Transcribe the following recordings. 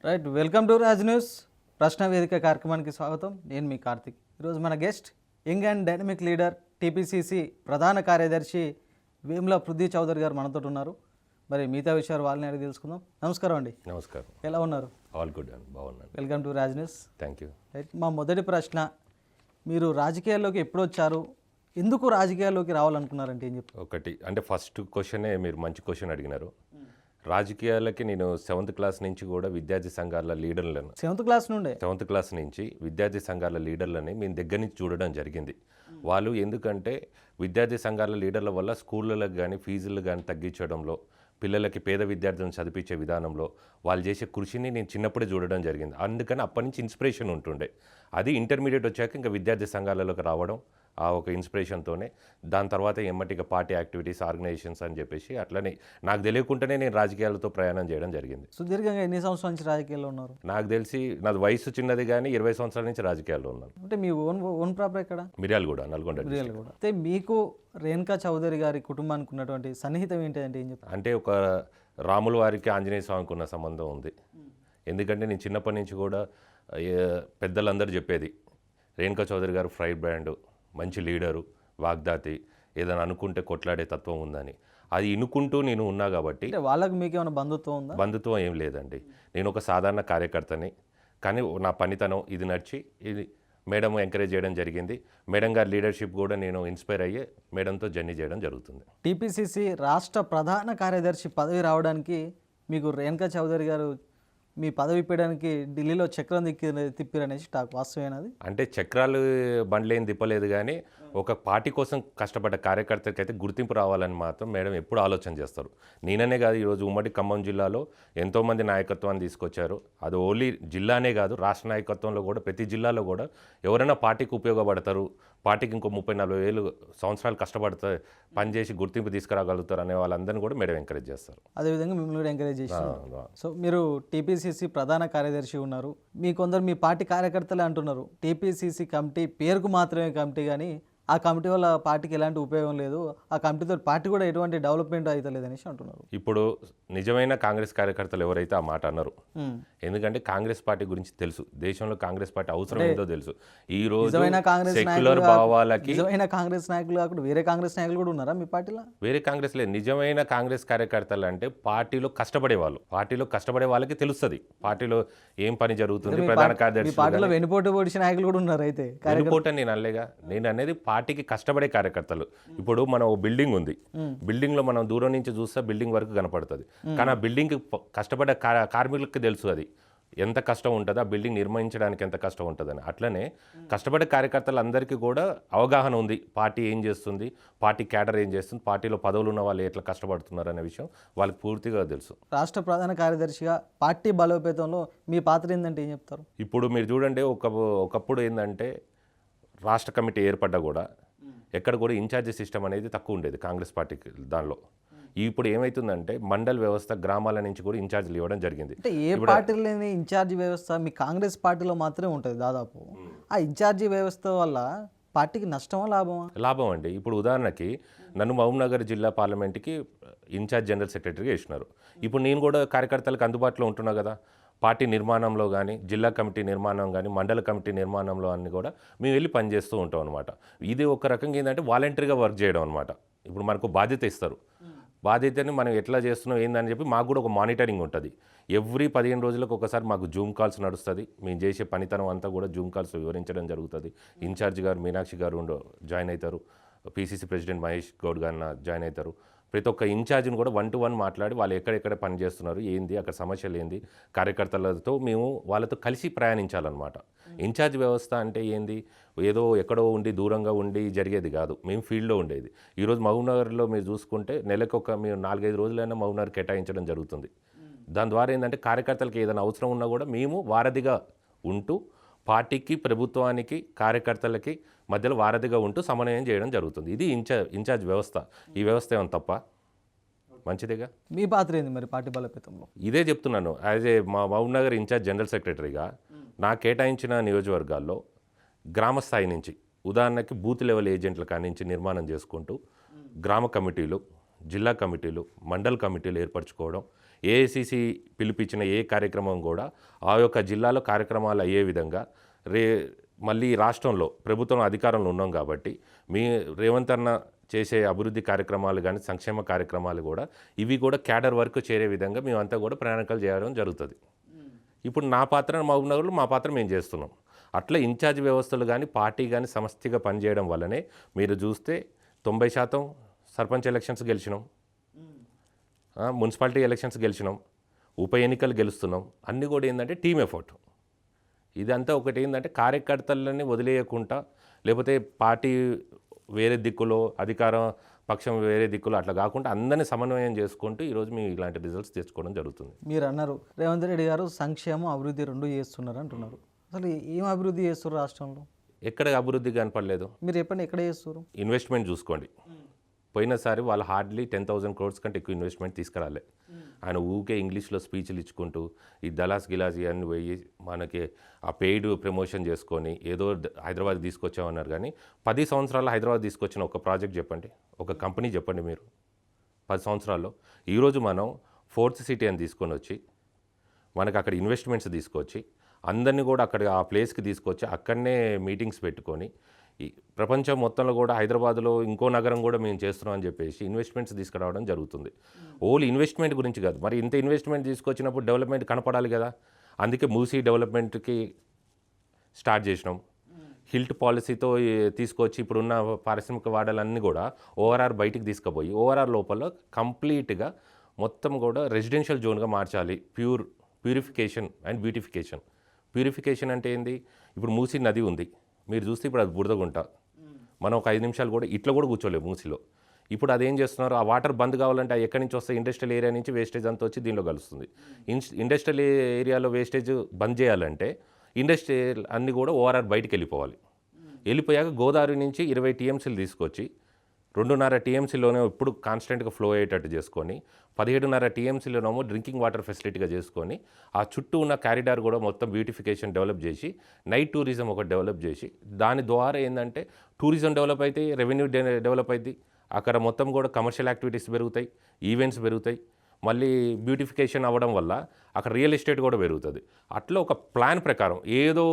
Right, welcome to Raj news ప్రశ్న వేదిక కార్యక్రమానికి స్వాగతం. నేను మీ కార్తిక్. ఈరోజు మన guest young and dynamic leader TPCC ప్రధాన కార్యదర్శి వేముల పృథ్వీ చౌదరి గారు మనతో ఉన్నారు. మరి మిగతా విషయాలు వాళ్ళని అడిగి తెలుసుకుందాం. నమస్కారం అండి. నమస్కారం. ఎలా ఉన్నారు? ఆల్ గుడ్ అండి, బాగున్నాను. Welcome to Raj news. Thank you. Right, మా మొదటి ప్రశ్న, మీరు రాజకీయాల్లోకి ఎప్పుడు వచ్చారు, ఎందుకు రాజకీయాల్లోకి రావాలనుకున్నారంటే ఏం చెప్తారు? ఒకటి అంటే ఫస్ట్ క్వశ్చనే మీరు మంచి క్వశ్చన్ అడిగినారు. రాజకీయాలకి నేను 7th క్లాస్ నుంచి కూడా విద్యార్థి సంఘాల లీడర్లను 7th క్లాస్ నుండే 7th క్లాస్ నుంచి విద్యార్థి సంఘాల లీడర్లని మేము దగ్గర నుంచి చూడడం జరిగింది. వాళ్ళు ఎందుకంటే విద్యార్థి సంఘాల లీడర్ల వల్ల స్కూళ్ళలకు కానీ ఫీజులు కానీ తగ్గించడంలో, పిల్లలకి పేద విద్యార్థులను చదివించే విధానంలో వాళ్ళు చేసే కృషిని నేను చిన్నప్పుడే చూడడం జరిగింది. అందుకని అప్పటి నుంచి ఇన్స్పిరేషన్ ఉంటుండే. అది ఇంటర్మీడియట్ వచ్చాక ఇంకా విద్యార్థి సంఘాలలోకి రావడం, ఆ ఒక ఇన్స్పిరేషన్తోనే దాని తర్వాత ఎమ్మటిగా పార్టీ యాక్టివిటీస్, ఆర్గనైజేషన్స్ అని చెప్పేసి అట్లనే నాకు తెలియకుండానే నేను రాజకీయాలతో ప్రయాణం చేయడం జరిగింది. సుదీర్ఘంగా ఎన్ని సంవత్సరాల నుంచి రాజకీయాల్లో ఉన్నారు? నాకు తెలిసి నాది వయసు చిన్నది కానీ 20 సంవత్సరాల నుంచి రాజకీయాల్లో ఉన్నాను. అంటే మీ ఓన్ ప్రాపర్ ఎక్కడ? మిర్యాలగూడ, నల్గొండ మిర్యాల కూడా. అయితే మీకు రేణుకా చౌదరి గారి కుటుంబానికి ఉన్నటువంటి సన్నిహితం ఏంటంటే ఏం చెప్తారు? అంటే ఒక రాముల వారికి ఆంజనేయ స్వామికి ఉన్న సంబంధం ఉంది. ఎందుకంటే నేను చిన్నప్పటి నుంచి కూడా పెద్దలందరూ చెప్పేది, రేణుకా చౌదరి గారు ఫ్రైడ్ బ్రాండ్, మంచి లీడరు, వాగ్దాతి, ఏదైనా అనుకుంటే కొట్లాడే తత్వం ఉందని. అది ఇనుకుంటూ నేను ఉన్నా కాబట్టి. అంటే వాళ్ళకి మీకు ఏమైనా బంధుత్వం ఉందా? బంధుత్వం ఏం లేదండి. నేను ఒక సాధారణ కార్యకర్తని, కానీ నా పనితనం ఇది నచ్చి ఇది మేడం ఎంకరేజ్ చేయడం జరిగింది. మేడం గారి లీడర్షిప్ కూడా నేను ఇన్స్పైర్ అయ్యి మేడంతో జర్నీ చేయడం జరుగుతుంది. టీపీసీసీ రాష్ట్ర ప్రధాన కార్యదర్శి పదవి రావడానికి మీకు రేణుకా చౌదరి గారు మీ పదవి ఇప్పడానికి ఢిల్లీలో చక్రం తిప్పిరనేసి టాక్, వాస్తవేనది? అంటే చక్రాలు బండ్లేం తిప్పలేదు, కానీ ఒక పార్టీ కోసం కష్టపడ్డ కార్యకర్తలకి అయితే గుర్తింపు రావాలని మాత్రం మేడం ఎప్పుడు ఆలోచన చేస్తారు. నేననే కాదు, ఈరోజు ఉమ్మడి ఖమ్మం జిల్లాలో ఎంతోమంది నాయకత్వాన్ని తీసుకొచ్చారు. అది ఓన్లీ జిల్లానే కాదు, రాష్ట్ర నాయకత్వంలో కూడా ప్రతి జిల్లాలో కూడా ఎవరైనా పార్టీకి ఉపయోగపడతారు, పార్టీకి ఇంకో 30-40 సంవత్సరాలు కష్టపడితే పనిచేసి గుర్తింపు తీసుకురాగలుగుతారు అనే వాళ్ళందరినీ కూడా మేడం ఎంకరేజ్ చేస్తారు. అదేవిధంగా మిమ్మల్ని కూడా ఎంకరేజ్ చేస్తారు. సో మీరు టీపీసీసీ ప్రధాన కార్యదర్శి ఉన్నారు. మీ కొందరు మీ పార్టీ కార్యకర్తలే అంటున్నారు టీపీసీసీ కమిటీ పేరుకు మాత్రమే కమిటీ, కానీ ఆ కమిటీ వల్ల పార్టీకి ఎలాంటి ఉపయోగం లేదు, ఆ కమిటీతో పార్టీ కూడా ఎటువంటి డెవలప్మెంట్ అవుతలేదు అనేసి అంటున్నారు. ఇప్పుడు నిజమైన కాంగ్రెస్ కార్యకర్తలు ఎవరైతే ఆ మాట అన్నారు, ఎందుకంటే కాంగ్రెస్ పార్టీ గురించి తెలుసు, దేశంలో కాంగ్రెస్ పార్టీ అవసరం ఏందో తెలుసు. ఈ రోజు సెక్యులర్ భావాలకి నిజమైన కాంగ్రెస్ నాయకులు కాకుండా వేరే కాంగ్రెస్ నాయకులు కూడా ఉన్నారా మీ పార్టీలో? వేరే కాంగ్రెస్ లేదు. నిజమైన కాంగ్రెస్ కార్యకర్తలు అంటే పార్టీలో కష్టపడే వాళ్ళు, పార్టీలో కష్టపడే వాళ్ళకి తెలుస్తుంది పార్టీలో ఏం పని జరుగుతుంది. ప్రధాన కార్యదర్శి పార్టీలో వెనుపోటు పొడిచిన నాయకులు కూడా ఉన్నారు. అయితే వెనుపోటు నేను అనలేగా, నేను అనేది పార్టీకి కష్టపడే కార్యకర్తలు. ఇప్పుడు మనం ఓ బిల్డింగ్ ఉంది, బిల్డింగ్ లో మనం దూరం నుంచి చూస్తే బిల్డింగ్ వరకు కనపడుతుంది, కానీ ఆ బిల్డింగ్ కష్టపడే కార్మికులకు తెలుసు అది ఎంత కష్టం ఉంటుందో, ఆ బిల్డింగ్ నిర్మించడానికి ఎంత కష్టం ఉంటుందని. అట్లనే కష్టపడే కార్యకర్తలందరికీ కూడా అవగాహన ఉంది, పార్టీ ఏం చేస్తుంది, పార్టీ క్యాడర్ ఏం చేస్తుంది, పార్టీలో పదవులు ఉన్న వాళ్ళు ఎట్లా కష్టపడుతున్నారు అనే విషయం వాళ్ళకి పూర్తిగా తెలుసు. రాష్ట్ర ప్రధాన కార్యదర్శిగా పార్టీ బలోపేతంలో మీ పాత్ర ఏంటంటే ఏం చెప్తారు? ఇప్పుడు మీరు చూడండి, ఒకప్పుడు ఏంటంటే రాష్ట్ర కమిటీ ఏర్పడ్డా కూడా ఎక్కడ కూడా ఇన్ఛార్జి సిస్టమ్ అనేది తక్కువ ఉండేది కాంగ్రెస్ పార్టీకి. దానిలో ఇప్పుడు ఏమవుతుందంటే మండల్ వ్యవస్థ, గ్రామాల నుంచి కూడా ఇన్ఛార్జీలు ఇవ్వడం జరిగింది. అంటే ఏ పార్టీలో లేని ఇన్ఛార్జి వ్యవస్థ మీ కాంగ్రెస్ పార్టీలో మాత్రమే ఉంటుంది దాదాపు. ఆ ఇన్ఛార్జి వ్యవస్థ వల్ల పార్టీకి నష్టమా లాభమా? లాభం అండి. ఇప్పుడు ఉదాహరణకి నన్ను మహబూబ్నగర్ జిల్లా పార్లమెంట్కి ఇన్ఛార్జ్ జనరల్ సెక్రటరీగా వేసినారు. ఇప్పుడు నేను కూడా కార్యకర్తలకు అందుబాటులో ఉంటున్నా కదా, పార్టీ నిర్మాణంలో కానీ, జిల్లా కమిటీ నిర్మాణం కానీ, మండల కమిటీ నిర్మాణంలో అన్ని కూడా మేము వెళ్ళి పనిచేస్తూ ఉంటాం అనమాట. ఇది ఒక రకంగా ఏంటంటే వాలంటరీగా వర్క్ చేయడం అనమాట. ఇప్పుడు మనకు బాధ్యత ఇస్తారు, బాధ్యతని మనం ఎట్లా చేస్తున్నాం ఏందని చెప్పి మాకు కూడా ఒక మానిటరింగ్ ఉంటుంది. ఎవ్రీ 15 రోజులకు ఒకసారి మాకు జూమ్ కాల్స్ నడుస్తుంది. మేము చేసే పనితనం అంతా కూడా జూమ్ కాల్స్ వివరించడం జరుగుతుంది. ఇన్ఛార్జ్ గారు మీనాక్షి గారు జాయిన్ అవుతారు, పీసీసీ ప్రెసిడెంట్ మహేష్ గౌడ్ గారు జాయిన్ అవుతారు. ప్రతి ఒక్క ఇన్ఛార్జిని కూడా 1-to-1 మాట్లాడి వాళ్ళు ఎక్కడెక్కడ పని చేస్తున్నారు, ఏంది అక్కడ సమస్యలు ఏంది, కార్యకర్తలతో మేము వాళ్ళతో కలిసి ప్రయాణించాలన్నమాట. ఇన్ఛార్జ్ వ్యవస్థ అంటే ఏంది, ఏదో ఎక్కడో ఉండి దూరంగా ఉండి జరిగేది కాదు, మేము ఫీల్డ్లో ఉండేది. ఈరోజు మహబూబ్నగర్లో మీరు చూసుకుంటే నెలకు మేము 4-5 రోజులైనా మహబూబ్నగర్ కేటాయించడం జరుగుతుంది. దాని ద్వారా ఏంటంటే కార్యకర్తలకు ఏదైనా అవసరం ఉన్నా కూడా మేము వారధిగా ఉంటూ పార్టీకి, ప్రభుత్వానికి, కార్యకర్తలకి మధ్యలో వారధిగా ఉంటూ సమన్వయం చేయడం జరుగుతుంది. ఇది ఇన్ఛార్జ్ వ్యవస్థ. ఈ వ్యవస్థ ఏమన్నా తప్ప? మంచిదేగా. మీ పాత్ర ఏంది మరి పార్టీ బలోపేతంలో? ఇదే చెప్తున్నాను. యాజ్ ఏ మా మహబూబ్నగర్ ఇన్ఛార్జ్ జనరల్ సెక్రటరీగా నా కేటాయించిన నియోజకవర్గాల్లో గ్రామ స్థాయి నుంచి, ఉదాహరణకి బూత్ లెవెల్ ఏజెంట్ల కాడి నుంచి నిర్మాణం చేసుకుంటూ గ్రామ కమిటీలు, జిల్లా కమిటీలు, మండల్ కమిటీలు ఏర్పరచుకోవడం, ఏఐసిసి పిలిపించిన ఏ కార్యక్రమం కూడా ఆ యొక్క జిల్లాలో కార్యక్రమాలు అయ్యే విధంగా మళ్ళీ రాష్ట్రంలో ప్రభుత్వం అధికారంలో ఉన్నాం కాబట్టి రేవంత్ అన్న చేసే అభివృద్ధి కార్యక్రమాలు కానీ సంక్షేమ కార్యక్రమాలు కూడా ఇవి కూడా క్యాడర్ వరకు చేరే విధంగా మేమంతా కూడా ప్రణాళికలు చేయడం జరుగుతుంది. ఇప్పుడు నా పాత్ర మహబూబ్నగర్లో మా పాత్ర మేము చేస్తున్నాం. అట్లా ఇన్ఛార్జ్ వ్యవస్థలు కానీ పార్టీ కానీ సమష్టిగా పనిచేయడం వల్లనే మీరు చూస్తే 90% సర్పంచ్ ఎలక్షన్స్ గెలిచినాం, మున్సిపాలిటీ ఎలక్షన్స్ గెలిచినాం, ఉప ఎన్నికలు గెలుస్తున్నాం. అన్నీ కూడా ఏంటంటే టీమ్ ఎఫర్ట్. ఇదంతా ఒకటి ఏంటంటే కార్యకర్తలని వదిలేయకుండా, లేకపోతే పార్టీ వేరే దిక్కులో అధికారం పక్షం వేరే దిక్కులో అట్లా కాకుండా అందరినీ సమన్వయం చేసుకుంటూ ఈరోజు మేము ఇలాంటి రిజల్ట్స్ తెచ్చుకోవడం జరుగుతుంది. మీరు అన్నారు రేవంత్ రెడ్డి గారు సంక్షేమం అభివృద్ధి రెండు చేస్తున్నారు అంటున్నారు. అసలు ఏం అభివృద్ధి చేస్తున్నారు రాష్ట్రంలో? ఎక్కడ అభివృద్ధి కనపడలేదు. మీరు చెప్పండి, ఎక్కడ చేస్తారు? ఇన్వెస్ట్మెంట్ చూసుకోండి. పోయినసారి వాళ్ళు హార్డ్లీ 10,000 crores కంటే ఎక్కువ ఇన్వెస్ట్మెంట్ తీసుకురాలే. ఆయన ఊకే ఇంగ్లీష్లో స్పీచ్లు ఇచ్చుకుంటూ ఈ దలాస్ గిలాస్ ఇవన్నీ పోయి మనకి ఆ పెయిడ్ ప్రమోషన్ చేసుకొని ఏదో హైదరాబాద్ తీసుకొచ్చామన్నారు. కానీ 10 సంవత్సరాల్లో హైదరాబాద్ తీసుకొచ్చిన ఒక ప్రాజెక్ట్ చెప్పండి, ఒక కంపెనీ చెప్పండి మీరు 10 సంవత్సరాల్లో. ఈరోజు మనం 4th సిటీ అని తీసుకొని వచ్చి మనకు అక్కడ ఇన్వెస్ట్మెంట్స్ తీసుకొచ్చి అందరినీ కూడా అక్కడ ఆ ప్లేస్కి తీసుకొచ్చి అక్కడనే మీటింగ్స్ పెట్టుకొని ఈ ప్రపంచం మొత్తంలో కూడా హైదరాబాద్లో ఇంకో నగరం కూడా మేము చేస్తున్నాం అని చెప్పేసి ఇన్వెస్ట్మెంట్స్ తీసుకురావడం జరుగుతుంది. ఓన్లీ ఇన్వెస్ట్మెంట్ గురించి కాదు, మరి ఇంత ఇన్వెస్ట్మెంట్ తీసుకొచ్చినప్పుడు డెవలప్మెంట్ కనపడాలి కదా. అందుకే మూసీ డెవలప్మెంట్కి స్టార్ట్ చేసినాం. హిల్ట్ పాలసీతో తీసుకొచ్చి ఇప్పుడున్న పారిశ్రామిక వాడలన్నీ కూడా ఓఆర్ఆర్ బయటికి తీసుకుపోయి ఓఆర్ఆర్ లోపల కంప్లీట్గా మొత్తం కూడా రెసిడెన్షియల్ జోన్గా మార్చాలి. Purification and beautification. ప్యూరిఫికేషన్ అంటే ఏంది? ఇప్పుడు మూసీ నది ఉంది, మీరు చూస్తే ఇప్పుడు అది బురదగుంట. మనం ఒక 5 నిమిషాలు కూడా ఇట్లా కూడా కూర్చోలేము మూసీలో. ఇప్పుడు అదేం చేస్తున్నారు, ఆ వాటర్ బంద్ కావాలంటే ఎక్కడి నుంచి వస్తే ఇండస్ట్రియల్ ఏరియా నుంచి వేస్టేజ్ అంతా వచ్చి దీనిలో కలుస్తుంది. ఇండస్ట్రియల్ ఏరియాలో వేస్టేజ్ బంద్ చేయాలంటే ఇండస్ట్రియల్ అన్నీ కూడా ఓఆర్ఆర్ బయటికి వెళ్ళిపోయాక గోదావరి నుంచి 20 TMCలు తీసుకొచ్చి 2.5 TMCలోనే ఇప్పుడు కాన్స్టెంట్గా ఫ్లో అయ్యేటట్టు చేసుకొని 17.5 TMCలోనేమో డ్రింకింగ్ వాటర్ ఫెసిలిటీగా చేసుకొని ఆ చుట్టూ ఉన్న కారిడార్ కూడా మొత్తం బ్యూటిఫికేషన్ డెవలప్ చేసి నైట్ టూరిజం ఒకటి డెవలప్ చేసి దాని ద్వారా ఏంటంటే టూరిజం డెవలప్ అయితే రెవెన్యూ డెవలప్ అవుతుంది. అక్కడ మొత్తం కూడా కమర్షియల్ యాక్టివిటీస్ పెరుగుతాయి, ఈవెంట్స్ పెరుగుతాయి. మళ్ళీ బ్యూటిఫికేషన్ అవ్వడం వల్ల అక్కడ రియల్ ఎస్టేట్ కూడా పెరుగుతుంది. అట్లా ఒక ప్లాన్ ప్రకారం ఏదో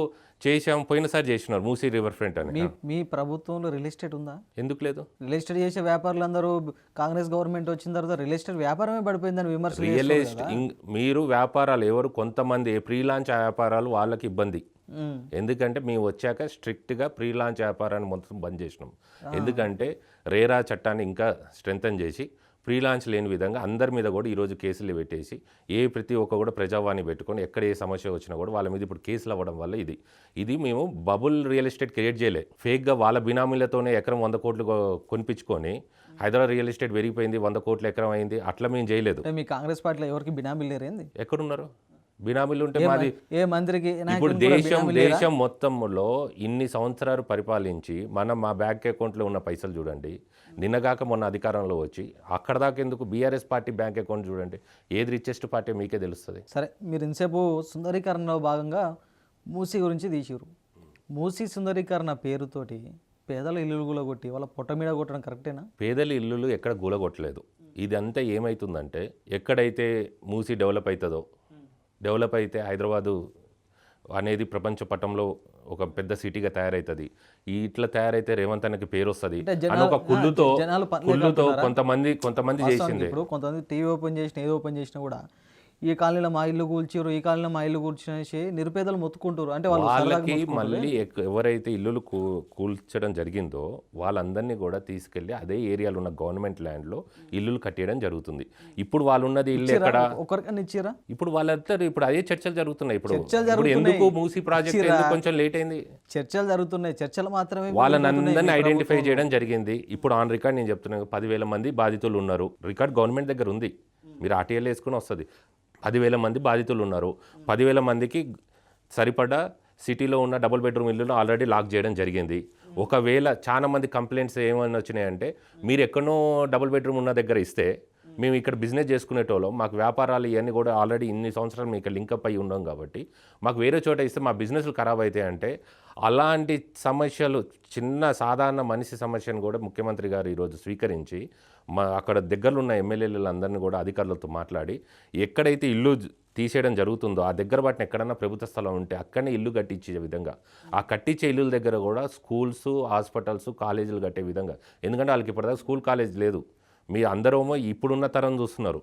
చేసాం. పోయినసారి చేసినారు మూసీ రివర్ ఫ్రంట్ అని. మీ ప్రభుత్వంలో రియల్ ఎస్టేట్ ఉందా? ఎందుకు లేదు? రియల్ ఎస్టేట్ చేసే వ్యాపారులు అందరూ కాంగ్రెస్ గవర్నమెంట్ వచ్చిన తర్వాత రియల్ ఎస్టేట్ వ్యాపారమే పడిపోయిందని విమర్శలు. రియల్ ఎస్టేట్ మీరు వ్యాపారాలు ఎవరు కొంతమంది ప్రీ లాంచ్ వ్యాపారాలు వాళ్ళకి ఇబ్బంది. ఎందుకంటే మేము వచ్చాక స్ట్రిక్ట్గా ప్రీ లాంచ్ వ్యాపారాన్ని మొత్తం బంద్ చేసినాం. ఎందుకంటే రేరా చట్టాన్ని ఇంకా స్ట్రెంథన్ చేసి ప్రీ లాంచ్ లేని విధంగా అందరి మీద కూడా ఈరోజు కేసులు పెట్టేసి ప్రతి ఒక్క కూడా ప్రజావాణి పెట్టుకొని ఎక్కడ ఏ సమస్య వచ్చినా కూడా వాళ్ళ మీద ఇప్పుడు కేసులు అవ్వడం వల్ల ఇది మేము బబుల్ రియల్ ఎస్టేట్ క్రియేట్ చేయలే. ఫేక్గా వాళ్ళ బినామీలతోనే ఎకరం 100 కోట్లు కొనిపించుకొని హైదరాబాద్ రియల్ ఎస్టేట్ పెరిగిపోయింది, 100 కోట్ల ఎకరం అయింది. అట్లా మేము చేయలేదు. మీ కాంగ్రెస్ పార్టీలో ఎవరికి బినామీలు లేరేంది? ఎక్కడున్నారు బినామీలు? ఉంటే మాది ఏ మంత్రికి ఇప్పుడు దేశం మొత్తంలో ఇన్ని సంవత్సరాలు పరిపాలించి మా బ్యాంక్ అకౌంట్లో ఉన్న పైసలు చూడండి. నిన్నగాక మొన్న అధికారంలో వచ్చి అక్కడ దాకా ఎందుకు బీఆర్ఎస్ పార్టీ బ్యాంక్ అకౌంట్ చూడండి, ఏది రిచెస్ట్ పార్టీ మీకే తెలుస్తుంది. సరే, మీరు ఇంతసేపు సుందరీకరణలో భాగంగా మూసీ గురించి తీసిరు. మూసీ సుందరీకరణ పేరుతోటి పేదల ఇల్లులు గులగొట్టి వాళ్ళ పొట్ట మీద కొట్టడం కరెక్టేనా? పేదల ఇల్లులు ఎక్కడ గులగొట్టలేదు. ఇదంతా ఏమవుతుందంటే ఎక్కడైతే మూసీ డెవలప్ అవుతుందో, డెవలప్ అయితే హైదరాబాదు అనేది ప్రపంచ పటంలో ఒక పెద్ద సిటీగా తయారవుతుంది. ఇట్లా తయారైతే రేవంత్ అన్నకి పేరు వస్తుంది అని ఒక కుళ్ళుతో కొంతమంది చేసింది. ఇప్పుడు కొంతమంది టీవీ ఓపెన్ చేసిన ఏదో ఓపెన్ చేసినా కూడా ఈ కాలనీలో మా ఇల్లు కూల్చిరు, ఈ కాలనీలో మా ఇల్లు కూల్చేసి నిరుపేదలు మొత్తుకుంటారు. అంటే వాళ్ళకి మళ్ళీ ఎవరైతే ఇల్లులు కూల్చడం జరిగిందో వాళ్ళందరినీ కూడా తీసుకెళ్లి అదే ఏరియాలో ఉన్న గవర్నమెంట్ ల్యాండ్లో ఇల్లులు కట్టేయడం జరుగుతుంది. ఇప్పుడు వాళ్ళు ఉన్నది ఇల్లు ఎక్కడ ఒకరికన్నా ఇచ్చిరా? ఇప్పుడు వాళ్ళందరూ ఇప్పుడు అదే చర్చలు జరుగుతున్నాయి. ఇప్పుడు ఎందుకు మూసీ ప్రాజెక్ట్ కొంచెం లేట్ అయింది? చర్చలు జరుగుతున్నాయి, చర్చలు మాత్రమే. వాళ్ళని అందరినీ ఐడెంటిఫై చేయడం జరిగింది. ఇప్పుడు ఆన్ రికార్డ్ నేను చెప్తున్నాను, 10,000 మంది బాధితులు ఉన్నారు. రికార్డ్ గవర్నమెంట్ దగ్గర ఉంది, మీరు ఆర్టీఎల్ వేసుకుని వస్తుంది. 10,000 మంది బాధితులు ఉన్నారు. 10,000 మందికి సరిపడా సిటీలో ఉన్న డబుల్ బెడ్రూమ్ ఇల్లులు ఆల్రెడీ లాక్ చేయడం జరిగింది. ఒకవేళ చాలా మంది కంప్లైంట్స్ ఏమైనా వచ్చినాయంటే మీరు ఎక్కడో డబుల్ బెడ్రూమ్ ఉన్న దగ్గర ఇస్తే మేము ఇక్కడ బిజినెస్ చేసుకునేటోళ్ళం, మాకు వ్యాపారాలు ఇవన్నీ కూడా ఆల్రెడీ ఇన్ని సంవత్సరాలు మీకు లింకప్ అయ్యి ఉన్నాం కాబట్టి మాకు వేరే చోట ఇస్తే మా బిజినెస్లు ఖరాబ్ అవుతాయి అంటే, అలాంటి సమస్యలు చిన్న సాధారణ మనిషి సమస్యను కూడా ముఖ్యమంత్రి గారు ఈరోజు స్వీకరించి అక్కడ దగ్గరలో ఉన్న ఎమ్మెల్యేలందరినీ కూడా అధికారులతో మాట్లాడి ఎక్కడైతే ఇల్లు తీసేయడం జరుగుతుందో ఆ దగ్గర వాటిని ఎక్కడన్నా ప్రభుత్వ స్థలం ఉంటే అక్కడనే ఇల్లు కట్టించే విధంగా, ఆ కట్టించే ఇల్లుల దగ్గర కూడా స్కూల్స్, హాస్పిటల్స్, కాలేజీలు కట్టే విధంగా, ఎందుకంటే వాళ్ళకి ఇప్పటిదాకా స్కూల్ కాలేజ్ లేదు. మీ అందరేమో ఇప్పుడున్న తరం చూస్తున్నారు,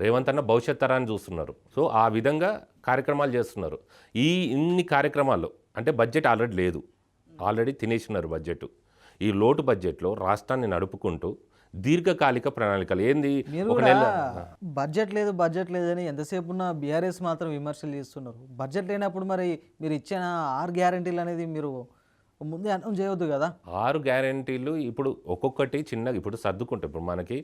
రేవంత్ అన్న భవిష్యత్ తరాన్ని చూస్తున్నారు. సో ఆ విధంగా కార్యక్రమాలు చేస్తున్నారు. ఇన్ని కార్యక్రమాల్లో అంటే బడ్జెట్ ఆల్రెడీ లేదు, ఆల్రెడీ తినేసినారు బడ్జెట్. ఈ లోటు బడ్జెట్లో రాష్ట్రాన్ని నడుపుకుంటూ దీర్ఘకాలిక ప్రణాళికలు ఏంది, ఒక నెల బడ్జెట్ లేదు అని ఎంతసేపు ఉన్న బీఆర్ఎస్ మాత్రం విమర్శలు చేస్తున్నారు. బడ్జెట్ లేనప్పుడు మరి మీరు ఇచ్చిన 6 గ్యారెంటీలు అనేది మీరు ముందే అనౌన్స్ చేయవద్దు కదా. 6 గ్యారెంటీలు ఇప్పుడు ఒక్కొక్కటి చిన్నగా ఇప్పుడు సర్దుకుంటాం. ఇప్పుడు మనకి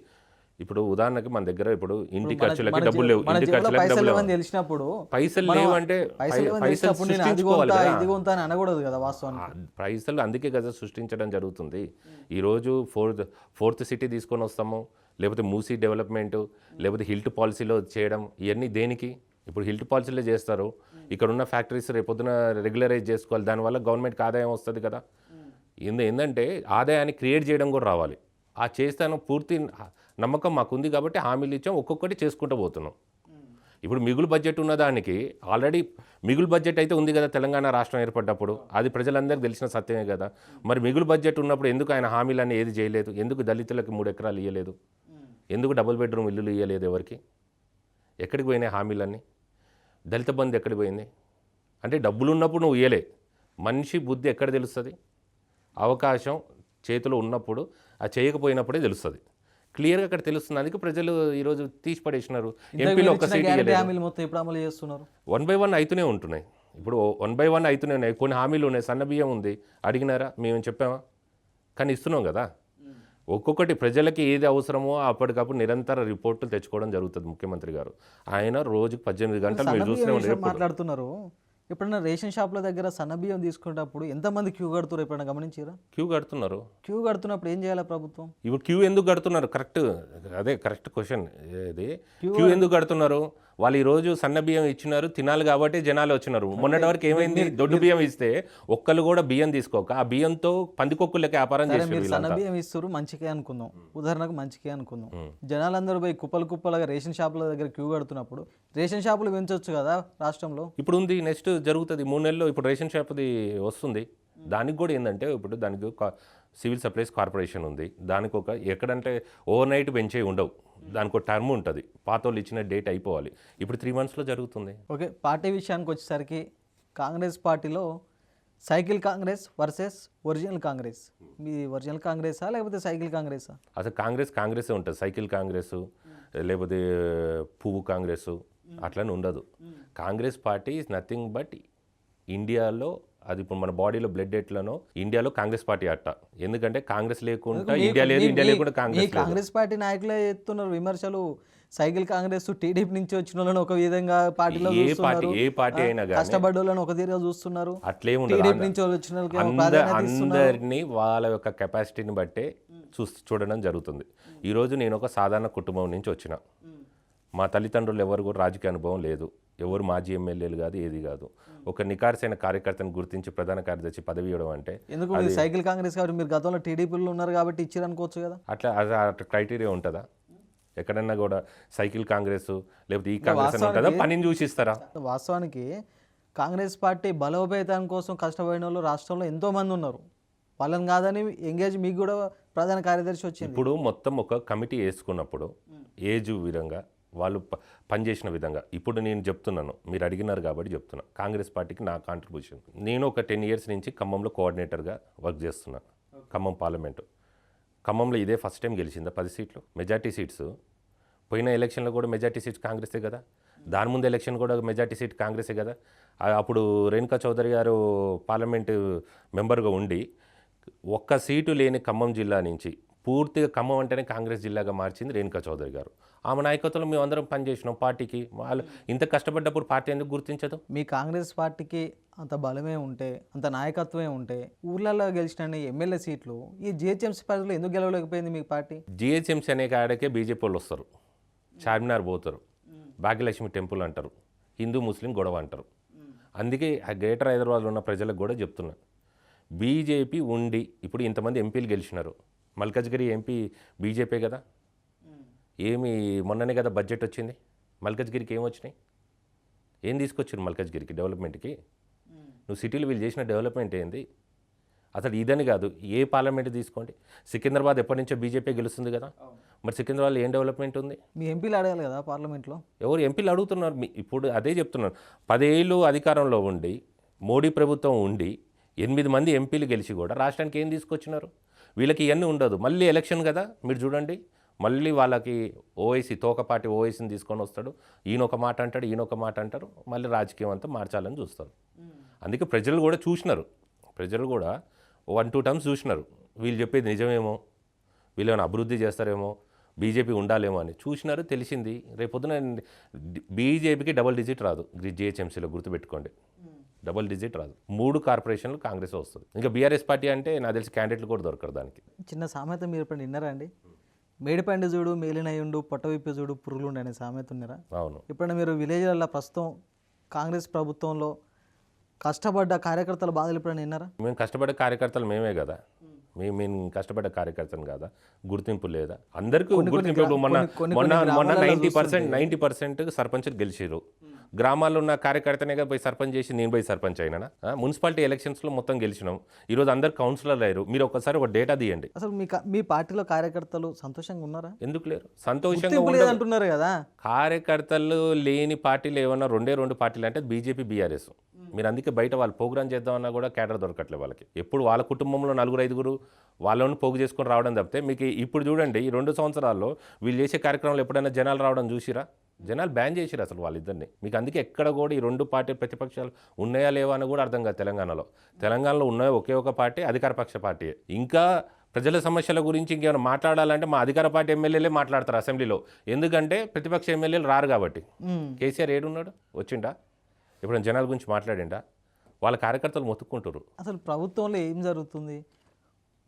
ఇప్పుడు ఉదాహరణకి మన దగ్గర ఇప్పుడు ఇంటి ఖర్చులకి డబ్బులు లేవు, ఇంటి ఖర్చులకి డబ్బులు లేవు, తెలిసినప్పుడు పైసలు లేవంటే పైసలు సృష్టించుకోవాలి కదా. అనకూడదు కదా వాస్తవానికి. పైసలు అందుకే కదా సృష్టించడం జరుగుతుంది. ఈరోజు ఫోర్త్ సిటీ తీసుకొని వస్తాము, లేకపోతే మూసీ డెవలప్మెంట్, లేకపోతే హిల్ట్ పాలసీలో చేయడం, ఇవన్నీ దేనికి? ఇప్పుడు హిల్ట్ పాలసీలో చేస్తారు, ఇక్కడ ఉన్న ఫ్యాక్టరీస్ రేపొద్దున రెగ్యులరైజ్ చేసుకోవాలి, దానివల్ల గవర్నమెంట్కి ఆదాయం వస్తుంది కదా. ఏంటంటే ఆదాయాన్ని క్రియేట్ చేయడం కూడా రావాలి. ఆ చేస్తాను పూర్తి నమ్మకం మాకుంది కాబట్టి హామీలు ఇచ్చాం, ఒక్కొక్కటి చేసుకుంటూ పోతున్నాం. ఇప్పుడు మిగులు బడ్జెట్ ఉన్నదానికి ఆల్రెడీ మిగులు బడ్జెట్ అయితే ఉంది కదా తెలంగాణ రాష్ట్రం ఏర్పడ్డప్పుడు, అది ప్రజలందరికీ తెలిసిన సత్యమే కదా. మరి మిగులు బడ్జెట్ ఉన్నప్పుడు ఎందుకు ఆయన హామీలన్నీ ఏది చేయలేదు? ఎందుకు దళితులకు 3 ఎకరాలు ఇవ్వలేదు? ఎందుకు డబుల్ బెడ్రూమ్ ఇల్లులు ఇవ్వలేదు? ఎవరికి ఎక్కడికి పోయినాయి హామీలన్నీ? దళిత బంధు ఎక్కడికి పోయింది? అంటే డబ్బులు ఉన్నప్పుడు నువ్వు ఇవ్వలే. మనిషి బుద్ధి ఎక్కడ తెలుస్తుంది? అవకాశం చేతిలో ఉన్నప్పుడు, ఆ చేయకపోయినప్పుడే తెలుస్తుంది. క్లియర్గా అక్కడ తెలుస్తుంది. అందుకే ప్రజలు ఈరోజు తీసి పడేసినారు. ఎంపీలో ఒక సీట్ మొత్తం ఇప్పుడు అమలు చేస్తున్నారు. 1 by 1 అవుతూనే ఉంటున్నాయి. ఇప్పుడు 1 by 1 అవుతూనే ఉన్నాయి. కొన్ని హామీలు ఉన్నాయి. సన్న బియ్యం ఉంది, అడిగినారా? మేము చెప్పామా? కానీ ఇస్తున్నాం కదా. ఒక్కొక్కటి ప్రజలకి ఏది అవసరమో అప్పటికప్పుడు నిరంతర రిపోర్టులు తెచ్చుకోవడం జరుగుతుంది ముఖ్యమంత్రి గారు. ఆయన రోజుకి 18 గంటలు మీరు చూస్తూనే మాట్లాడుతున్నారు. ఎప్పుడైనా రేషన్ షాప్ల దగ్గర సన్నబియ్యం తీసుకునేటప్పుడు ఎంతమంది క్యూ కడుతున్నారు ఎప్పుడైనా గమనించారా? క్యూ కడుతున్నప్పుడు ఏం చేయాలి ప్రభుత్వం? ఇప్పుడు క్యూ ఎందుకు కడుతున్నారు? Correct question. ఇది క్యూ ఎందుకు కడుతున్నారు? వాళ్ళు ఈరోజు సన్న బియ్యం ఇచ్చినారు, తినాలి కాబట్టి జనాలు వచ్చినారు. మొన్నటి వరకు ఏమైంది? దొడ్డు బియ్యం ఇస్తే ఒక్కళ్ళు కూడా బియ్యం తీసుకోక ఆ బియ్యంతో పందికొక్కులకి వ్యాపారం చేస్తారు. సన్న బియ్యం ఇస్తారు, మంచికే అనుకుందాం, ఉదాహరణకు మంచికే అనుకుందాం. జనాలందరూ పోయి కుప్పలుగా రేషన్ షాపుల దగ్గర క్యూ కడుతున్నప్పుడు రేషన్ షాపులు పెంచొచ్చు కదా రాష్ట్రంలో. ఇప్పుడు ఉంది, నెక్స్ట్ జరుగుతుంది 3 నెలల్లో. ఇప్పుడు రేషన్ షాప్ది వస్తుంది. దానికి కూడా ఏంటంటే ఇప్పుడు దానికి సివిల్ సప్లైస్ కార్పొరేషన్ ఉంది. దానికి ఎక్కడంటే ఓవర్ నైట్ పెంచే ఉండవు, దానికి ఒక టర్మ్ ఉంటుంది. పాతోళ్ళు ఇచ్చిన డేట్ అయిపోవాలి. ఇప్పుడు 3 monthsలో జరుగుతుంది. ఓకే, పార్టీ విషయానికి వచ్చేసరికి కాంగ్రెస్ పార్టీలో cycle Congress versus original Congress. మీ ఒరిజినల్ కాంగ్రెసా లేకపోతే సైకిల్ కాంగ్రెసా? అసలు కాంగ్రెసే ఉంటుంది. సైకిల్ కాంగ్రెస్ లేకపోతే పువ్వు కాంగ్రెస్ అట్లనే ఉండదు. Congress party is nothing but ఇండియాలో, అది ఇప్పుడు మన బాడీలో బ్లడ్ ఎట్లనో ఇండియాలో కాంగ్రెస్ పార్టీ అట్ట. ఎందుకంటే కాంగ్రెస్ లేకుండా ఇండియా లేదు, ఇండియా లేకుండా కాంగ్రెస్ పార్టీ నాయకులే ఎత్తున్నారు విమర్శలు. సైకిల్ కాంగ్రెస్ టీడీపీ నుంచి వచ్చిన వాళ్ళని ఒక విధంగా పార్టీలో ఏ పార్టీ అయినా కష్టపడ్డ వాళ్ళని ఒక తీరుగా చూస్తున్నారు. అట్లేముండదు. అందరినీ వాళ్ళ యొక్క కెపాసిటీని బట్టే చూడడం జరుగుతుంది. ఈరోజు నేను ఒక సాధారణ కుటుంబం నుంచి వచ్చిన, మా తల్లిదండ్రులు ఎవరు కూడా రాజకీయ అనుభవం లేదు, ఎవరు మాజీ ఎమ్మెల్యేలు కాదు, ఏది కాదు. ఒక నికార్సైన కార్యకర్తను గుర్తించి ప్రధాన కార్యదర్శి పదవి ఇవ్వడం అంటే ఎందుకు? సైకిల్ కాంగ్రెస్ కాబట్టి మీరు గతంలో టీడీపీలో ఉన్నారు కాబట్టి ఇచ్చారు అనుకోవచ్చు కదా. అట్లా క్రైటీరియా ఉంటుందా? ఎక్కడన్నా కూడా సైకిల్ కాంగ్రెస్ లేకపోతే ఈ కాంగ్రెస్ అని ఉంటుందా? పనిని చూసిస్తారా? వాస్తవానికి కాంగ్రెస్ పార్టీ బలోపేతం కోసం కష్టపడిన వాళ్ళు రాష్ట్రంలో ఎంతో మంది ఉన్నారు. వాళ్ళని కాదని ఎంగేజ్ మీకు కూడా ప్రధాన కార్యదర్శి వచ్చింది. ఇప్పుడు మొత్తం ఒక కమిటీ వేసుకున్నప్పుడు ఏజ్ విధంగా వాళ్ళు పనిచేసిన విధంగా ఇప్పుడు నేను చెప్తున్నాను, మీరు అడిగినారు కాబట్టి చెప్తున్నా. కాంగ్రెస్ పార్టీకి నా కాంట్రిబ్యూషన్, నేను ఒక 10 years నుంచి ఖమ్మంలో కోఆర్డినేటర్గా వర్క్ చేస్తున్నాను. ఖమ్మం పార్లమెంటు, ఖమ్మంలో ఇదే ఫస్ట్ టైం గెలిచిందా 10 seats మెజార్టీ సీట్స్. పోయిన ఎలక్షన్లో కూడా మెజార్టీ సీట్స్ కాంగ్రెసే కదా. దాని ముందు ఎలక్షన్ కూడా మెజార్టీ సీట్ కాంగ్రెసే కదా. అప్పుడు రేణుకా చౌదరి గారు పార్లమెంటు మెంబర్గా ఉండి ఒక్క సీటు లేని ఖమ్మం జిల్లా నుంచి పూర్తిగా ఖమ్మం అంటేనే కాంగ్రెస్ జిల్లాగా మార్చింది రేణుకా చౌదరి గారు. ఆమె నాయకత్వంలో మేము అందరం పనిచేసినాం పార్టీకి. వాళ్ళు ఇంత కష్టపడ్డప్పుడు పార్టీ ఎందుకు గుర్తించదు? మీ కాంగ్రెస్ పార్టీకి అంత బలమే ఉంటే, అంత నాయకత్వమే ఉంటే, ఊర్లలో గెలిచిన ఎమ్మెల్యే సీట్లు ఈ జిహెచ్ఎంసీ పరిధిలో ఎందుకు గెలవలేకపోయింది మీ పార్టీ? జిహెచ్ఎంసీ అనే కాడకే బీజేపీ వాళ్ళు వస్తారు, చార్మినార్ పోతారు, భాగ్యలక్ష్మి టెంపుల్ అంటారు, హిందూ ముస్లిం గొడవ అంటారు. అందుకే ఆ గ్రేటర్ హైదరాబాద్లో ఉన్న ప్రజలకు కూడా చెప్తున్నా, బీజేపీ ఉండి ఇప్పుడు ఇంతమంది ఎంపీలు గెలిచినారు. మల్కజ్గిరి ఎంపీ బీజేపీ కదా. ఏమి మొన్ననే కదా బడ్జెట్ వచ్చింది, మల్కజ్గిరికి ఏం వచ్చినాయి? ఏం తీసుకొచ్చారు మల్కజ్గిరికి డెవలప్మెంట్కి? నువ్వు సిటీలో వీళ్ళు చేసిన డెవలప్మెంట్ ఏంది? అసలు ఇదని కాదు, ఏ పార్లమెంట్ తీసుకోండి. సికింద్రాబాద్ ఎప్పటి నుంచో బీజేపీ గెలుస్తుంది కదా, మరి సికింద్రాబాద్లో ఏం డెవలప్మెంట్ ఉంది? మీ ఎంపీలు అడగాలి కదా పార్లమెంట్లో. ఎవరు ఎంపీలు అడుగుతున్నారు? ఇప్పుడు అదే చెప్తున్నారు, 10 ఏళ్ళు అధికారంలో ఉండి మోడీ ప్రభుత్వం ఉండి 8 మంది ఎంపీలు గెలిచి కూడా రాష్ట్రానికి ఏం తీసుకొచ్చినారు? వీళ్ళకి ఇవన్నీ ఉండదు. మళ్ళీ ఎలక్షన్ కదా, మీరు చూడండి, మళ్ళీ వాళ్ళకి ఓవైసీ తోకపాటి ఓవైసీని తీసుకొని వస్తాడు. ఈయన ఒక మాట అంటాడు, ఈయన ఒక మాట అంటారు, మళ్ళీ రాజకీయం అంతా మార్చాలని చూస్తారు. అందుకే ప్రజలు కూడా చూసినారు, ప్రజలు కూడా 1-2 టైమ్స్ చూసినారు, వీళ్ళు చెప్పేది నిజమేమో, వీళ్ళు ఏమైనా అభివృద్ధి చేస్తారేమో, బీజేపీ ఉండాలేమో అని చూసినారు, తెలిసింది. రేపొద్దున బీజేపీకి డబుల్ డిజిట్ రాదు జిహెచ్ఎంసీలో, గుర్తుపెట్టుకోండి, డబుల్ డిజిట్ రాదు. 3 కార్పొరేషన్లు కాంగ్రెస్ వస్తుంది. ఇంకా బీఆర్ఎస్ పార్టీ అంటే నాకు తెలిసి క్యాండిడేట్లు కూడా దొరకరు దానికి. చిన్న సామెత మీరు ఇప్పుడు విన్నారా అండి? మేడిపండి చూడు మేలినయుండు పొట్ట విప్పి చూడు పురుగులుండు అనే సామెత ఉన్నారా? అవును. ఇప్పుడు మీరు విలేజ్లలో ప్రస్తుతం కాంగ్రెస్ ప్రభుత్వంలో కష్టపడ్డ కార్యకర్తల బాధలు ఎప్పుడైనా విన్నారా? మేము కష్టపడే కార్యకర్తలు మేమే కదా, మేము కష్టపడ్డ కార్యకర్తను కదా, గుర్తింపు లేదా? అందరికీ గుర్తింపు. ఇప్పుడు మొన్న 90% సర్పంచ్లు గెలిచారు. గ్రామాల్లో ఉన్న కార్యకర్తనేగా పోయి సర్పంచ్ చేసి నేను పోయి సర్పంచ్ అయినా. మున్సిపాలిటీ ఎలక్షన్స్లో మొత్తం గెలిచినాం. ఈరోజు అందరు కౌన్సిలర్ అయ్యారు. మీరు ఒకసారి ఒక డేటా తీయండి. అసలు మీ పార్టీలో కార్యకర్తలు సంతోషంగా ఉన్నారా? ఎందుకు లేరు? సంతోషంగా అంటున్నారు కదా. కార్యకర్తలు లేని పార్టీలు ఏమన్నా 2 పార్టీలు అంటే బీజేపీ, బీఆర్ఎస్. మీరు అందుకే బయట వాళ్ళు ప్రోగ్రామ్ చేద్దామన్నా కూడా క్యాడర్ దొరకట్లేదు వాళ్ళకి. ఎప్పుడు వాళ్ళ కుటుంబంలో 4-5 వాళ్ళని పోగు చేసుకొని రావడం తప్పితే మీకు ఇప్పుడు చూడండి, ఈ 2 సంవత్సరాల్లో వీళ్ళు చేసే కార్యక్రమాలు ఎప్పుడైనా జనాలు రావడం చూసిరా? జనాలు బ్యాన్ చేసిరు అసలు వాళ్ళిద్దరిని. మీకు అందుకే ఎక్కడ కూడా ఈ 2 పార్టీ ప్రతిపక్షాలు ఉన్నాయా లేవా అని కూడా అర్థం కాదు. తెలంగాణలో ఉన్న ఒకే ఒక పార్టీ అధికారపక్ష పార్టీ. ఇంకా ప్రజల సమస్యల గురించి ఇంకేమైనా మాట్లాడాలంటే మా అధికార పార్టీ ఎమ్మెల్యేలే మాట్లాడతారు అసెంబ్లీలో, ఎందుకంటే ప్రతిపక్ష ఎమ్మెల్యేలు రారు కాబట్టి. కేసీఆర్ ఏడున్నాడు? వచ్చిండా? ఇప్పుడు జనాల గురించి మాట్లాడిండా? వాళ్ళ కార్యకర్తలు మొత్తుకుంటారు. అసలు ప్రభుత్వంలో ఏం జరుగుతుంది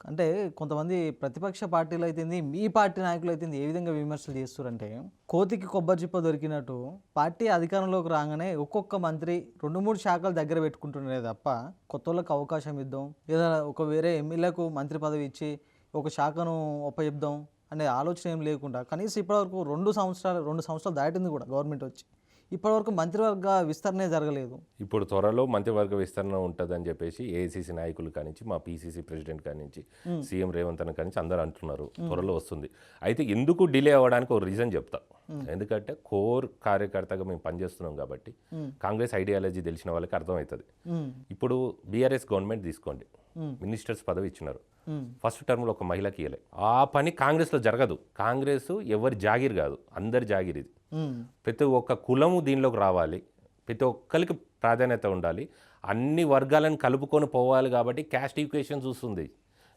అంటే కొంతమంది ప్రతిపక్ష పార్టీలు అయితే మీ పార్టీ నాయకులు అయితే ఏ విధంగా విమర్శలు చేస్తారంటే, కోతికి కొబ్బరి చిప్ప దొరికినట్టు పార్టీ అధికారంలోకి రాగానే ఒక్కొక్క మంత్రి 2-3 శాఖలు దగ్గర పెట్టుకుంటున్నారే తప్ప కొత్త వాళ్ళకి అవకాశం ఇద్దాం లేదా ఒక వేరే ఎమ్మెల్యేకు మంత్రి పదవి ఇచ్చి ఒక శాఖను ఒప్పచెప్దాం అనే ఆలోచన ఏం లేకుండా కనీసం ఇప్పటివరకు 2 సంవత్సరాలు దాటింది కూడా గవర్నమెంట్ వచ్చి, ఇప్పటివరకు మంత్రివర్గ విస్తరణే జరగలేదు. ఇప్పుడు త్వరలో మంత్రివర్గ విస్తరణ ఉంటుందని చెప్పేసి ఏఐసీసీ నాయకులు కానించి, మా పీసీసీ ప్రెసిడెంట్ కానించి, సీఎం రేవంత్ అన్న కానించి అందరూ అంటున్నారు త్వరలో వస్తుంది. అయితే ఎందుకు డిలే అవ్వడానికి ఒక రీజన్ చెప్తా. ఎందుకంటే కోర్ కార్యకర్తగా మేము పనిచేస్తున్నాం కాబట్టి కాంగ్రెస్ ఐడియాలజీ తెలిసిన వాళ్ళకి అర్థమవుతుంది. ఇప్పుడు బీఆర్ఎస్ గవర్నమెంట్ తీసుకోండి, మినిస్టర్స్ పదవి ఇచ్చినారు, ఫస్ట్ టర్మ్లో ఒక మహిళకి ఇవ్వలే. ఆ పని కాంగ్రెస్లో జరగదు. కాంగ్రెస్ ఎవరి జాగీర్ కాదు, అందరి జాగీర్ ఇది. ప్రతి ఒక్క కులము దీనిలోకి రావాలి, ప్రతి ఒక్కరికి ప్రాధాన్యత ఉండాలి, అన్ని వర్గాలను కలుపుకొని పోవాలి. కాబట్టి క్యాస్ట్ ఈక్వేషన్ చూస్తుంది.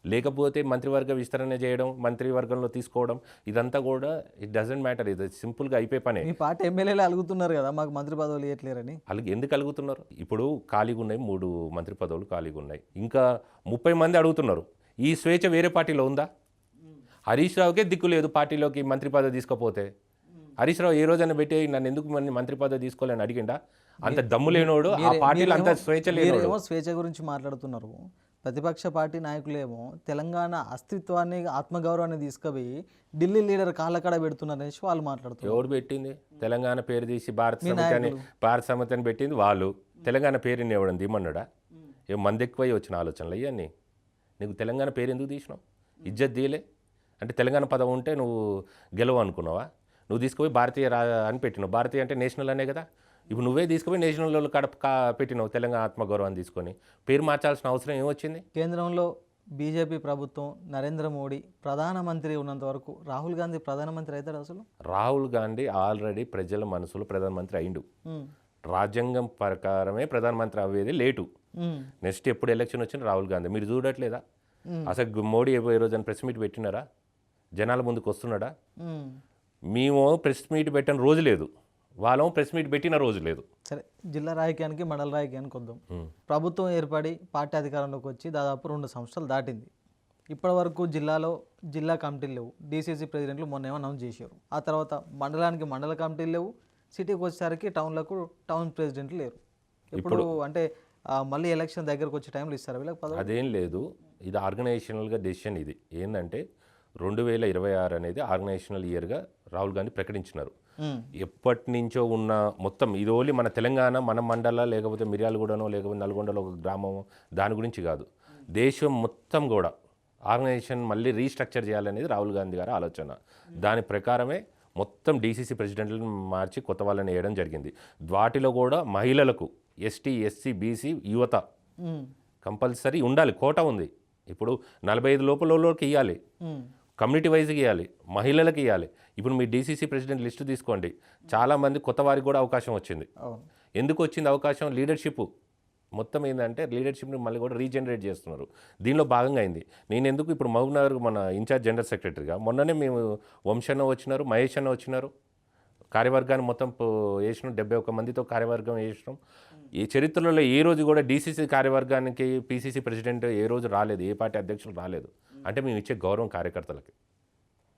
లేకపోతే మంత్రివర్గ విస్తరణ చేయడం, మంత్రివర్గంలో తీసుకోవడం, ఇదంతా కూడా ఇట్ డజంట్ మ్యాటర్. ఇది సింపుల్గా అయిపోయే పనే. మీ పార్టీ ఎమ్మెల్యేలు అలుగుతున్నారు కదా మాకు మంత్రి పదవులు ఇవ్వట్లేరని. ఎందుకు అలుగుతున్నారు? ఇప్పుడు ఖాళీగా ఉన్నాయి, 3 మంత్రి పదవులు ఖాళీగా ఉన్నాయి, ఇంకా 30 మంది అడుగుతున్నారు. ఈ స్వేచ్ఛ వేరే పార్టీలో ఉందా? హరీష్ రావుకే దిక్కు లేదు పార్టీలోకి మంత్రి పదవి తీసుకోపోతే. హరీష్ రావు ఏ రోజైనా పెట్టి నన్ను ఎందుకు మంత్రి పదవి తీసుకోవాలని అడిగిండా? అంత దమ్ము లేనోడు, ఆ పార్టీలో అంత స్వేచ్ఛ లేనోడు. స్వేచ్ఛ గురించి మాట్లాడుతున్నారు. ప్రతిపక్ష పార్టీ నాయకులేమో తెలంగాణ అస్తిత్వాన్ని, ఆత్మగౌరవాన్ని తీసుకుపోయి ఢిల్లీ లీడర్ కాళ్ళకాడ పెడుతున్నారనేసి వాళ్ళు మాట్లాడుతున్నారు. ఎవరు పెట్టింది? తెలంగాణ పేరు తీసి భారత సమితి అని పెట్టింది వాళ్ళు. తెలంగాణ పేరుని ఇవ్వడం దిమ్మన్నాడా? ఏం మంది ఎక్కువై వచ్చిన ఆలోచనలు అయ్యన్నీ. నీకు తెలంగాణ పేరు ఎందుకు తీసినావు? ఇజ్జత్ తీయలే అంటే తెలంగాణ పదం ఉంటే నువ్వు గెలవు అనుకున్నావా? నువ్వు తీసుకుపోయి భారతీయ అని పెట్టినావు. భారతీయ అంటే నేషనల్ అనే కదా. ఇప్పుడు నువ్వే తీసుకుపోయి నేషనల్ పెట్టినావు తెలంగాణ ఆత్మగౌరవాన్ని తీసుకొని. పేరు మార్చాల్సిన అవసరం ఏమొచ్చింది? కేంద్రంలో బీజేపీ ప్రభుత్వం, నరేంద్ర మోడీ ప్రధానమంత్రి ఉన్నంత వరకు రాహుల్ గాంధీ ప్రధానమంత్రి అవుతాడు? అసలు రాహుల్ గాంధీ ఆల్రెడీ ప్రజల మనసులో ప్రధానమంత్రి అయిండు. రాజ్యాంగం ప్రకారమే ప్రధానమంత్రి అవ్వేది లేటు. నెక్స్ట్ ఎప్పుడు ఎలక్షన్ వచ్చినా రాహుల్ గాంధీ. మీరు చూడట్లేదా? అసలు మోడీ ఏ రోజు ప్రెస్ మీట్ పెట్టినారా? జనాల ముందుకు వస్తున్నాడా? ఉమ్. మేము ప్రెస్ మీట్ పెట్టిన రోజు లేదు, వాళ్ళం ప్రెస్ మీట్ పెట్టిన రోజు లేదు. సరే, జిల్లా రాజకీయానికి మండల రాజకీయానికి వద్దాం. ప్రభుత్వం ఏర్పడి పార్టీ అధికారంలోకి వచ్చి దాదాపు 2 సంవత్సరాలు దాటింది. ఇప్పటి వరకు జిల్లాలో జిల్లా కమిటీలు లేవు. డీసీసీ ప్రెసిడెంట్లు మొన్న అనౌన్స్ చేశారు. ఆ తర్వాత మండలానికి మండల కమిటీలు లేవు. సిటీకి వచ్చేసరికి టౌన్లకు టౌన్ ప్రెసిడెంట్లు లేరు. ఇప్పుడు అంటే మళ్ళీ ఎలక్షన్ దగ్గరకు వచ్చే టైంలో ఇస్తారు వీళ్ళకి పదవి? అదేం లేదు, ఇది ఆర్గనైజేషనల్గా డెసిషన్. ఇది ఏంటంటే 2026 అనేది ఆర్గనైజేషనల్ ఇయర్గా రాహుల్ గాంధీ ప్రకటించినారు. ఎప్పటి నుంచో ఉన్న మొత్తం ఇది ఓన్లీ మన తెలంగాణ, మన మండల, లేకపోతే మిర్యాలగూడనో లేకపోతే నల్గొండలో ఒక గ్రామమో దాని గురించి కాదు, దేశం మొత్తం కూడా ఆర్గనైజేషన్ మళ్ళీ రీస్ట్రక్చర్ చేయాలనేది రాహుల్ గాంధీ గారి ఆలోచన. దాని ప్రకారమే మొత్తం డీసీసీ ప్రెసిడెంట్లను మార్చి కొత్త వాళ్ళని వేయడం జరిగింది. వాటిలో కూడా మహిళలకు, ఎస్టీ, ఎస్సీ, బీసీ, యువత కంపల్సరీ ఉండాలి. కోట ఉంది. ఇప్పుడు 45 లోపలకి ఇవ్వాలి, కమ్యూనిటీ వైజ్కి ఇవ్వాలి, మహిళలకు ఇవ్వాలి. ఇప్పుడు మీ డీసీసీ ప్రెసిడెంట్ లిస్టు తీసుకోండి, చాలామంది కొత్త వారికి కూడా అవకాశం వచ్చింది. ఎందుకు వచ్చింది అవకాశం? లీడర్షిప్ మొత్తం ఏంటంటే లీడర్షిప్ని మళ్ళీ కూడా రీజనరేట్ చేస్తున్నారు. దీనిలో భాగంగా అయింది. నేను ఎందుకు ఇప్పుడు మహబూబ్నగర్ మన ఇన్ఛార్జ్ జనరల్ సెక్రటరీగా మొన్ననే మేము వంశన్న వచ్చినారు, మహేష్ అన్న వచ్చినారు, కార్యవర్గాన్ని మొత్తం వేసినాం. 71 మందితో కార్యవర్గం వేసినాం. ఈ చరిత్రలో ఏ రోజు కూడా డీసీసీ కార్యవర్గానికి పీసీసీ ప్రెసిడెంట్ ఏ రోజు రాలేదు, ఏ పార్టీ అధ్యక్షులు రాలేదు. అంటే మేము ఇచ్చే గౌరవం కార్యకర్తలకి.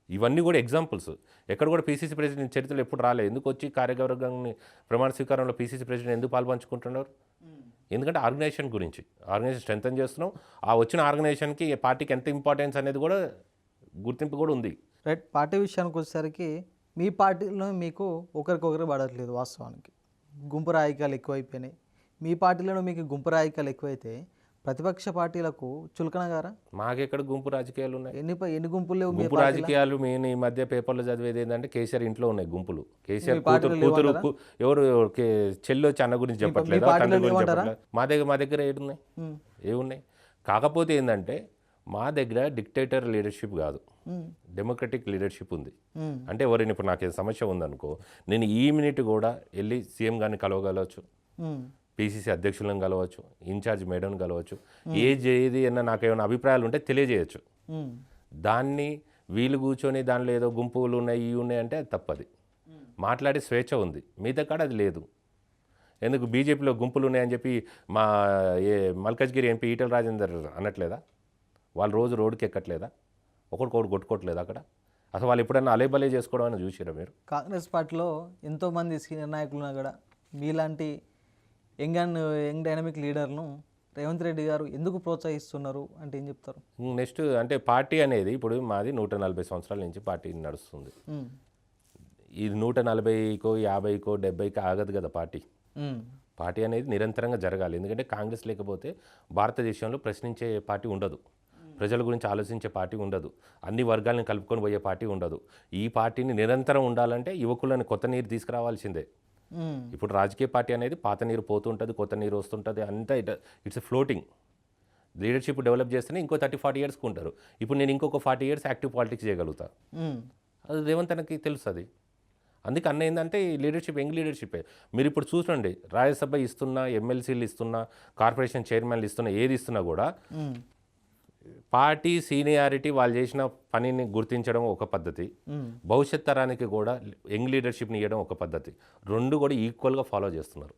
ఇవన్నీ కూడా ఎగ్జాంపుల్స్. ఎక్కడ కూడా పీసీసీ ప్రెసిడెంట్ చరిత్రలో ఎప్పుడు రాలేదు. ఎందుకు వచ్చి కార్యవర్గాన్ని ప్రమాణ స్వీకారంలో పీసీసీ ప్రెసిడెంట్ ఎందుకు పాల్పంచుకుంటున్నారు? ఎందుకంటే ఆర్గనైజేషన్ గురించి, ఆర్గనైజేషన్ స్ట్రెంథన్ చేస్తున్నాం. ఆ వచ్చిన ఆర్గనైజేషన్కి పార్టీకి ఎంత ఇంపార్టెన్స్ అనేది కూడా గుర్తింపు కూడా ఉంది. రైట్. పార్టీ విషయానికి వచ్చేసరికి మీ పార్టీలో మీకు ఒకరికొకరు పడట్లేదు. వాస్తవానికి గుంపు రాజకీయాలు ఎక్కువైపోయినాయి. మీ పార్టీలో మీకు గుంపు రాజకీయాలు ఎక్కువైతే ప్రతిపక్ష పార్టీలకు చులకన గారా? మాకెక్కడ గుంపు రాజకీయాలు ఉన్నాయి? ఎన్ని గుంపులు లేవు? గుంపు రాజకీయాలు మేము ఈ మధ్య పేపర్లో చదివేది ఏంటంటే కేసీఆర్ ఇంట్లో ఉన్నాయి గుంపులు. కేసీఆర్ కూతురు ఎవరు చెల్లి వచ్చి అన్న గురించి చెప్పట్లేదు, తండ్రి గురించి చెప్పట్లేదు. మా దగ్గర ఏమున్నాయి? కాకపోతే ఏంటంటే మా దగ్గర డిక్టేటర్ లీడర్షిప్ కాదు, డెమోక్రటిక్ లీడర్షిప్ ఉంది. అంటే ఎవరైనా ఇప్పుడు నాకు సమస్య ఉందనుకో, నేను ఈ మినిట్ కూడా వెళ్ళి సీఎం గారిని కలవగలవచ్చు, పీసీసీ అధ్యక్షులను కలవచ్చు, ఇన్ఛార్జ్ మేడంని కలవచ్చు, ఏది అన్న నాకు ఏమైనా అభిప్రాయాలు ఉంటే తెలియజేయచ్చు. దాన్ని వీళ్ళు కూర్చొని దానిలో ఏదో గుంపులు ఉన్నాయి, ఇవి ఉన్నాయి అంటే అది తప్పది. మాట్లాడే స్వేచ్ఛ ఉంది, మిగతా కాడ అది లేదు. ఎందుకు బీజేపీలో గుంపులు ఉన్నాయని చెప్పి మా మల్కజ్గిరి ఎంపీ ఈటల రాజేందర్ అనట్లేదా? వాళ్ళు రోజు రోడ్డుకి ఎక్కట్లేదా? ఒకరికొకరు కొట్టుకోవట్లేదు అక్కడ? అసలు వాళ్ళు ఎప్పుడైనా అలేబలే చేసుకోవడం అని చూసారా మీరు? కాంగ్రెస్ పార్టీలో ఎంతోమంది సీనియర్ నాయకులు కూడా మీలాంటి యంగ్ డైనమిక్ లీడర్ను రేవంత్ రెడ్డి గారు ఎందుకు ప్రోత్సహిస్తున్నారు అంటే ఏం చెప్తారు? నెక్స్ట్ అంటే పార్టీ అనేది ఇప్పుడు మాది 140 సంవత్సరాల నుంచి పార్టీ నడుస్తుంది. ఇది 140కో 50కో 70కో ఆగదు కదా పార్టీ. పార్టీ అనేది నిరంతరంగా జరగాలి. ఎందుకంటే కాంగ్రెస్ లేకపోతే భారతదేశంలో ప్రశ్నించే పార్టీ ఉండదు, ప్రజల గురించి ఆలోచించే పార్టీ ఉండదు, అన్ని వర్గాలను కలుపుకొని పోయే పార్టీ ఉండదు. ఈ పార్టీని నిరంతరం ఉండాలంటే యువకులను కొత్త నీరు తీసుకురావాల్సిందే. ఇప్పుడు రాజకీయ పార్టీ అనేది పాత నీరు పోతుంటుంది, కొత్త నీరు వస్తుంటుంది, అంతా ఇట్స్ ఫ్లోటింగ్. లీడర్షిప్ డెవలప్ చేస్తేనే ఇంకో 30-40 ఇయర్స్కి ఉంటారు. ఇప్పుడు నేను ఇంకొక 40 ఇయర్స్ యాక్టివ్ పాలిటిక్స్ చేయగలుగుతా, అది రేవంత్ అన్నకి తెలుస్తుంది. అందుకే అన్న ఏంటంటే లీడర్షిప్ యంగ్ లీడర్షిపే. మీరు ఇప్పుడు చూడండి, రాజ్యసభ ఇస్తున్నా, ఎమ్మెల్సీలు ఇస్తున్నా, కార్పొరేషన్ చైర్మన్లు ఇస్తున్నా, ఏది ఇస్తున్నా కూడా పార్టీ సీనియారిటీ వాళ్ళు చేసిన పనిని గుర్తించడం ఒక పద్ధతి, భవిష్యత్ తరానికి కూడా యంగ్ లీడర్షిప్ని ఇవ్వడం ఒక పద్ధతి. రెండు కూడా ఈక్వల్గా ఫాలో చేస్తున్నారు.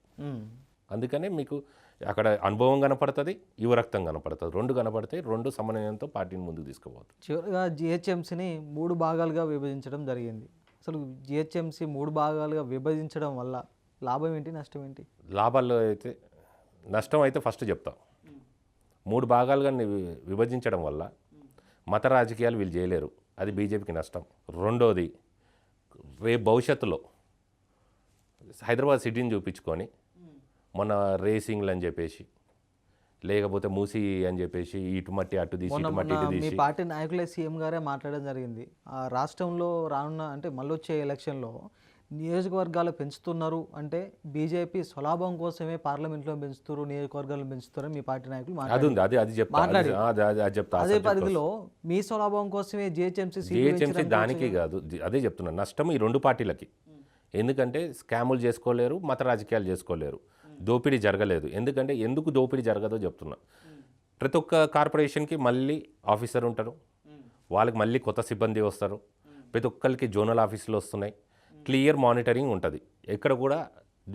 అందుకనే మీకు అక్కడ అనుభవం కనపడుతుంది, యువరక్తం కనపడుతుంది. రెండు కనపడితే రెండు సమన్వయంతో పార్టీని ముందుకు తీసుకుపోతుంది. చివరిగా జిహెచ్ఎంసీని 3 భాగాలుగా విభజించడం జరిగింది. అసలు జిహెచ్ఎంసీ 3 భాగాలుగా విభజించడం వల్ల లాభం ఏంటి, నష్టం ఏంటి? లాభాల్లో అయితే నష్టం అయితే ఫస్ట్ చెప్తాం. 3 భాగాలుగా విభజించడం వల్ల మత రాజకీయాలు వీళ్ళు చేయలేరు, అది బీజేపీకి నష్టం. రెండోది, రేపు భవిష్యత్తులో హైదరాబాద్ సిటీని చూపించుకొని మొన్న రేసింగ్లు అని చెప్పేసి, లేకపోతే మూసి అని చెప్పేసి ఇటు మట్టి అటు తీసి ఇటు మట్టి ఇటు తీసి, మీ పార్టీ నాయకులే సీఎం గారే మాట్లాడడం జరిగింది. ఆ రాష్ట్రంలో రానున్న అంటే మళ్ళీ వచ్చే ఎలక్షన్లో నియోజకవర్గాలు పెంచుతున్నారు అంటే బీజేపీ స్వలాభం కోసమే పార్లమెంట్లో పెంచుతారు, నియోజకవర్గాలను పెంచుతారు మీ పార్టీ నాయకులు చెప్తా. అదే పరిధిలో మీ స్వలాభం కోసమే జిహెచ్ఎంసీ దానికి కాదు, అదే చెప్తున్నా. నష్టం ఈ రెండు పార్టీలకి. ఎందుకంటే స్కాములు చేసుకోలేరు, మత రాజకీయాలు చేసుకోలేరు, దోపిడీ జరగలేదు. ఎందుకు దోపిడీ జరగదో చెప్తున్నా. ప్రతి ఒక్క కార్పొరేషన్కి మళ్ళీ ఆఫీసర్ ఉంటారు, వాళ్ళకి మళ్ళీ కొత్త సిబ్బంది వస్తారు, ప్రతి ఒక్కరికి జోనల్ ఆఫీసులు వస్తున్నాయి, క్లియర్ మానిటరింగ్ ఉంటుంది, ఎక్కడ కూడా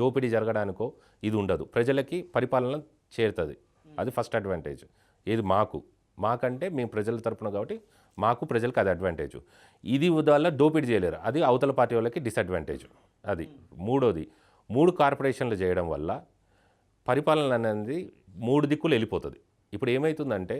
దోపిడీ జరగడానికో ఇది ఉండదు, ప్రజలకి పరిపాలన చేరుతుంది. అది ఫస్ట్ అడ్వాంటేజ్. ఇది మాకంటే మేము ప్రజల తరపున కాబట్టి మాకు ప్రజలకు అది అడ్వాంటేజ్. ఇది వల్ల దోపిడీ చేయలేరు, అది అవతల పార్టీ వాళ్ళకి డిసడ్వాంటేజ్. అది మూడోది, 3 కార్పొరేషన్లు చేయడం వల్ల పరిపాలన అనేది 3 దిక్కులు వెళ్ళిపోతుంది. ఇప్పుడు ఏమవుతుందంటే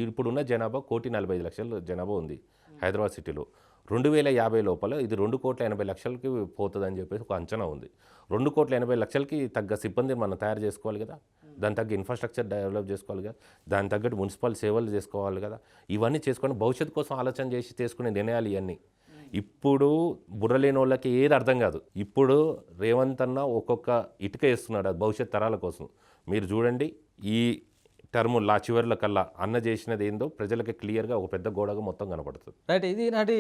ఇప్పుడున్న జనాభా 1,45,00,000 జనాభా ఉంది హైదరాబాద్ సిటీలో. 2050 లోపల ఇది 2,80,00,000కి పోతుందని చెప్పేసి ఒక అంచనా ఉంది. 2,80,00,000కి తగ్గ సిబ్బందిని మనం తయారు చేసుకోవాలి కదా, దాని తగ్గ ఇన్ఫ్రాస్ట్రక్చర్ డెవలప్ చేసుకోవాలి కదా, దాని తగ్గట్టు మున్సిపల్ సేవలు చేసుకోవాలి కదా. ఇవన్నీ చేసుకొని భవిష్యత్తు కోసం ఆలోచన చేసి తీసుకునే నిర్ణయాలు ఇవన్నీ. ఇప్పుడు బుర్రలేని వాళ్ళకి ఏది అర్థం కాదు. ఇప్పుడు రేవంత్ అన్న ఒక్కొక్క ఇటుక వేస్తున్నాడు అది భవిష్యత్ తరాల కోసం. మీరు చూడండి, ఈ టర్మ్ చివరిలో కల్లా అన్న చేసినది ఏందో ప్రజలకి క్లియర్గా ఒక పెద్ద గోడగా మొత్తం కనపడుతుంది. రైట్, ఇది నాటి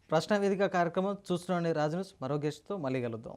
ప్రశ్న వేదిక కార్యక్రమం. చూస్తున్నాండి రాజు న్యూస్. మరో గెస్ట్తో మళ్ళీ కలుద్దాం.